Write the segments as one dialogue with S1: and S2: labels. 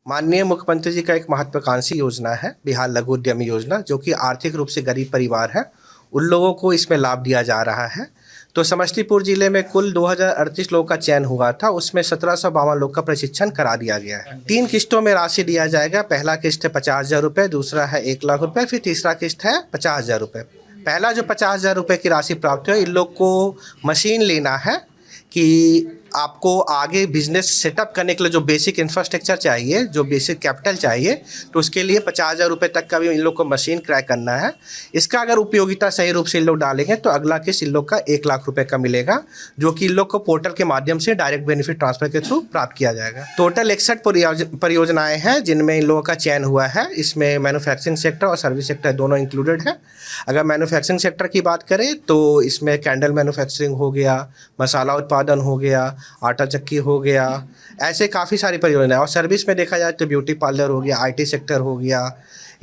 S1: माननीय मुख्यमंत्री जी का एक महत्वाकांक्षी योजना है बिहार लघु उद्यमी योजना, जो कि आर्थिक रूप से गरीब परिवार है उन लोगों को इसमें लाभ दिया जा रहा है। तो समस्तीपुर जिले में कुल 2038 लोगों का चयन हुआ था, उसमें 1752 लोग का प्रशिक्षण करा दिया गया है। 3 किस्तों में राशि दिया जाएगा। पहला किस्त है 50,000 रुपये, दूसरा है 1 लाख रुपये, फिर तीसरा किस्त है 50,000 रुपये। पहला जो 50,000 रुपये की राशि प्राप्त है, इन लोग को मशीन लेना है कि आपको आगे बिजनेस सेटअप करने के लिए जो बेसिक इंफ्रास्ट्रक्चर चाहिए, जो बेसिक कैपिटल चाहिए, तो उसके लिए 50,000 रुपये तक का भी इन लोग को मशीन क्रय करना है। इसका अगर उपयोगिता सही रूप से इन लोग डालेंगे तो अगला किस्त इन लोग का 1 लाख रुपये का मिलेगा, जो कि इन लोग को पोर्टल के माध्यम से डायरेक्ट बेनिफिट ट्रांसफर के थ्रू प्राप्त किया जाएगा। टोटल 61 परियोजनाएँ हैं जिनमें इन लोगों का चयन हुआ है। इसमें मैन्युफैक्चरिंग सेक्टर और सर्विस सेक्टर दोनों इंक्लूडेड है। अगर मैन्युफैक्चरिंग सेक्टर की बात करें तो इसमें कैंडल मैन्युफैक्चरिंग हो गया, मसाला उत्पादन हो गया, आटा चक्की हो गया, ऐसे काफ़ी सारी परियोजनाएं। और सर्विस में देखा जाए तो ब्यूटी पार्लर हो गया, आईटी सेक्टर हो गया,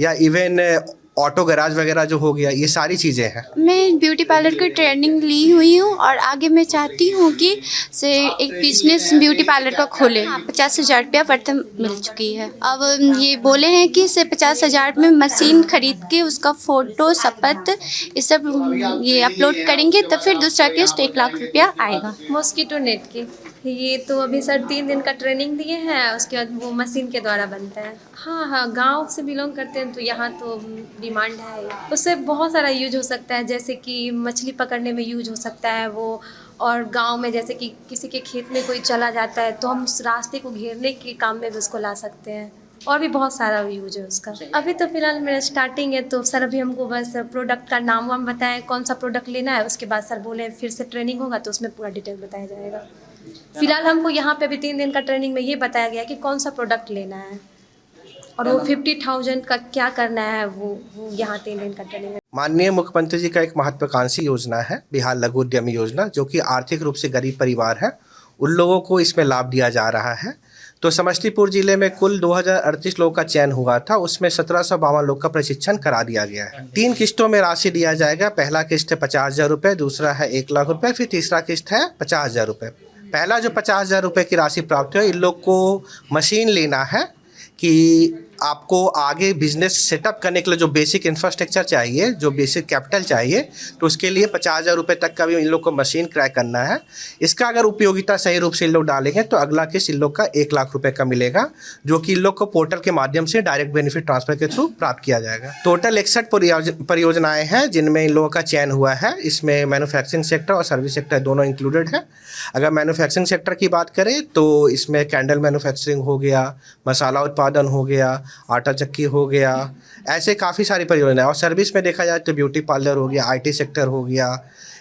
S1: या इवन ऑटो गैराज वगैरह जो हो गया, ये सारी चीज़ें हैं।
S2: मैं ब्यूटी पार्लर की ट्रेनिंग ली हुई हूँ और आगे मैं चाहती हूँ कि से एक बिजनेस ब्यूटी पार्लर का खोले। 50,000 रुपया प्रथम मिल चुकी है। अब ये बोले हैं कि से 50,000 में मशीन खरीद के उसका फ़ोटो, शपथ, ये सब ये अपलोड करेंगे तो फिर दूसरा किस्त 1 लाख रुपया आएगा।
S3: मॉस्किटो नेट की ये तो अभी सर 3 दिन का ट्रेनिंग दिए हैं, उसके बाद वो मशीन के द्वारा बनता है। हाँ, गांव से बिलोंग करते हैं तो यहाँ तो डिमांड है। उससे बहुत सारा यूज हो सकता है, जैसे कि मछली पकड़ने में यूज हो सकता है वो। और गांव में जैसे कि किसी के खेत में कोई चला जाता है तो हम उस रास्ते को घेरने के काम में भी उसको ला सकते हैं। और भी बहुत सारा यूज है उसका। अभी तो फिलहाल मेरा स्टार्टिंग है, तो सर अभी हमको बस प्रोडक्ट का नाम वाम बताएं, कौन सा प्रोडक्ट लेना है। उसके बाद सर बोले फिर से ट्रेनिंग होगा तो उसमें पूरा डिटेल बताया जाएगा। फिलहाल हमको यहाँ पे अभी 3 दिन का ट्रेनिंग में ये बताया गया कि कौन सा प्रोडक्ट लेना है और वो 50,000 का क्या करना है, वो यहाँ 3 दिन का ट्रेनिंग में।
S1: माननीय मुख्यमंत्री जी का एक महत्वाकांक्षी योजना है बिहार लघु उद्यमी योजना, जो कि आर्थिक रूप से गरीब परिवार है उन लोगों को इसमें लाभ दिया जा रहा है। तो समस्तीपुर जिले में कुल 2038 लोगों का चयन हुआ था, उसमें 1752 लोग का प्रशिक्षण करा दिया गया है। 3 किस्तों में राशि दिया जाएगा। पहला किस्त है 50,000 रुपये, दूसरा है 1 लाख रुपये, फिर तीसरा किस्त है 50,000 रुपये। पहला जो 50,000 रुपये की राशि प्राप्त है, इन लोग को मशीन लेना है कि आपको आगे बिजनेस सेटअप करने के लिए जो बेसिक इंफ्रास्ट्रक्चर चाहिए, जो बेसिक कैपिटल चाहिए, तो उसके लिए 50,000 रुपये तक का भी इन लोग को मशीन क्रय करना है। इसका अगर उपयोगिता सही रूप से इन लोग डालेंगे तो अगला किस्त इन लोग का 1 लाख रुपये का मिलेगा, जो कि इन लोग को पोर्टल के माध्यम से डायरेक्ट बेनिफिट ट्रांसफर के थ्रू प्राप्त किया जाएगा। टोटल 61 परियोजनाएँ हैं जिनमें इन लोगों का चयन हुआ है। इसमें मैन्युफैक्चरिंग सेक्टर और सर्विस सेक्टर दोनों इंक्लूडेड है। अगर मैन्युफैक्चरिंग सेक्टर की बात करें तो इसमें कैंडल मैन्युफैक्चरिंग हो गया, मसाला उत्पादन हो गया, आटा चक्की हो गया, ऐसे काफ़ी सारी परियोजनाएं। और सर्विस में देखा जाए तो ब्यूटी पार्लर हो गया, आईटी सेक्टर हो गया,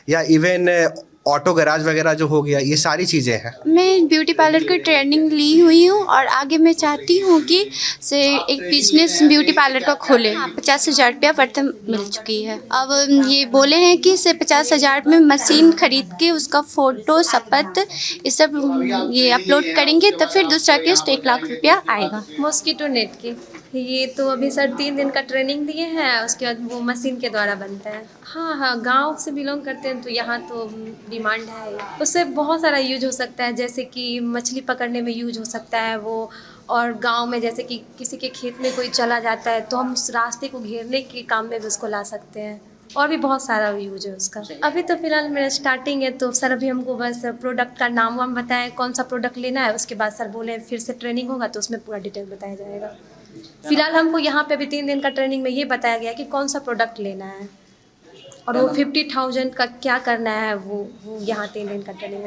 S1: या इवन ऑटो गैराज वगैरह जो हो गया, ये सारी चीज़ें हैं।
S2: मैं ब्यूटी पार्लर की ट्रेनिंग ली हुई हूँ और आगे मैं चाहती हूँ कि से एक बिजनेस ब्यूटी पार्लर का खोले। 50,000 रुपया प्रथम मिल चुकी है। अब ये बोले हैं कि से 50,000 में मशीन खरीद के उसका फ़ोटो, शपथ, ये सब ये अपलोड करेंगे तो फिर दूसरा किस्त 1 लाख रुपया आएगा।
S3: मॉस्किटो नेट की ये तो अभी सर 3 दिन का ट्रेनिंग दिए हैं, उसके बाद वो मशीन के द्वारा बनता है। हाँ, गांव से बिलोंग करते हैं तो यहाँ तो डिमांड है। उससे बहुत सारा यूज हो सकता है, जैसे कि मछली पकड़ने में यूज हो सकता है वो। और गांव में जैसे कि किसी के खेत में कोई चला जाता है तो हम उस रास्ते को घेरने के काम में भी उसको ला सकते हैं। और भी बहुत सारा यूज है उसका। अभी तो फिलहाल मेरा स्टार्टिंग है, तो सर अभी हमको बस प्रोडक्ट का नाम वाम बताएं, कौन सा प्रोडक्ट लेना है। उसके बाद सर बोले फिर से ट्रेनिंग होगा तो उसमें पूरा डिटेल बताया जाएगा। फिलहाल हमको यहाँ पे अभी 3 दिन का ट्रेनिंग में ये बताया गया कि कौन सा प्रोडक्ट लेना है और वो 50,000 का क्या करना है, वो यहाँ 3 दिन का ट्रेनिंग में।